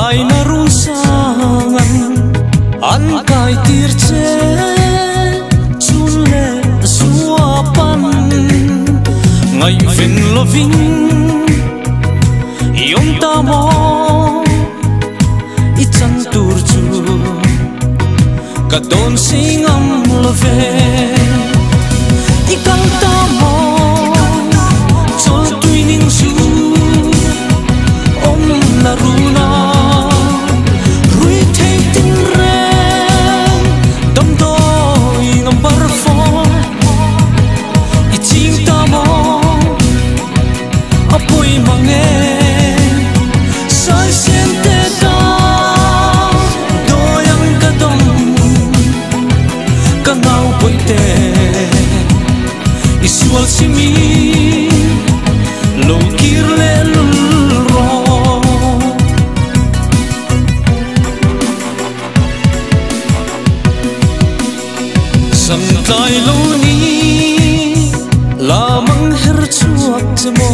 Kai narun sangan an kai tir che chun le suapan ngai vin loving yom ta mo i chan tur chu ka don sing am love i kang ta mo chol tui ning su om na runa Simi lo kirle lulro santai lo ni la mang her chuak chmo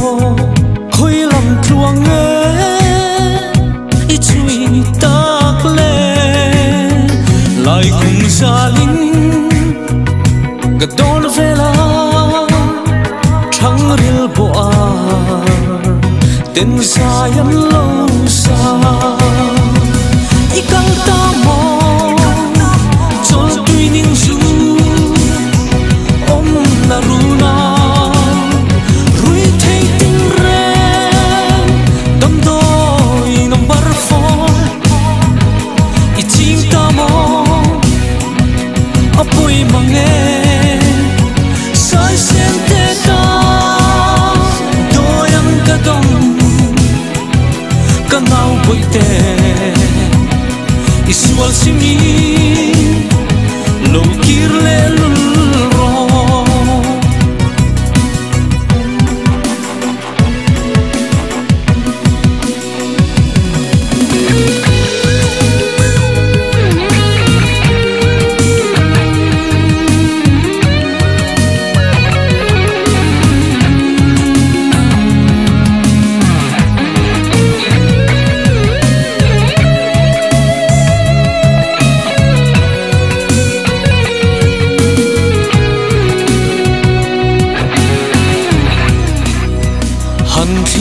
khoi lam thuang nge I chui tak le lai kum zalin gadon vela ril bo ten sayam lo sa ikang ta mo chol tui ning su om na runa rui thei tin re dam doi number 4 I ching ta mo apoi mange sai sen te ta isual simi lo kirle lulro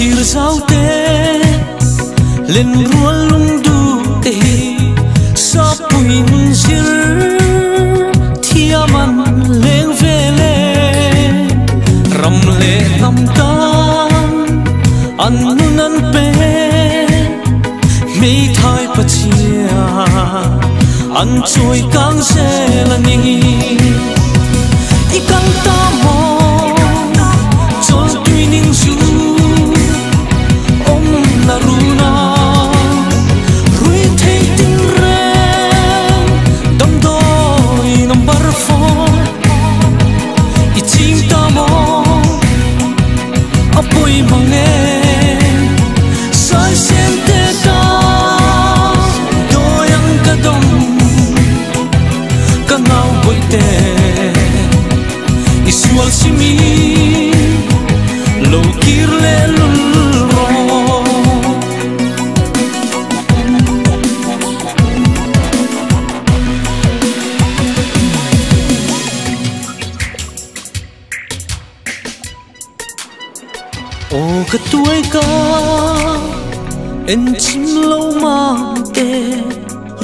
thir zau te len rual lung du te sa puin zir thiaman leng vele ram le nam tan an nun pe mei thai pachia an choi kang se la ni ikang ta mo chol tui ning su na runa rui thei tin re dam doi number 4 I ching ta mo apoi mange sai sen te ta doyang ka dom ka nau boi te isual simi lo kirle lulro o ka tuai ka en chim lo ma te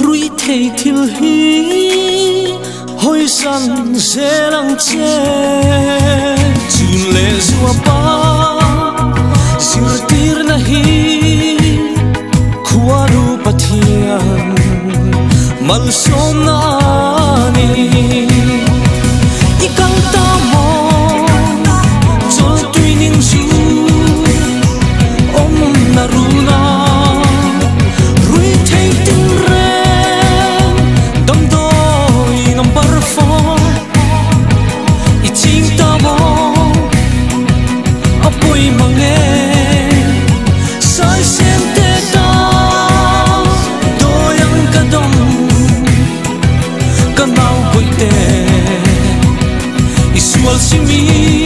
rui thei thil hi hoi san zelang che chun le zua pa sir tir na hi khuaru pathian mal som na ni ikang ta mo chol tui ning su na runa rui thei tin re dam doi number 4 I ching ta mo apoi mange sai sen te ta doyang ka dom ka nau boi te isual simi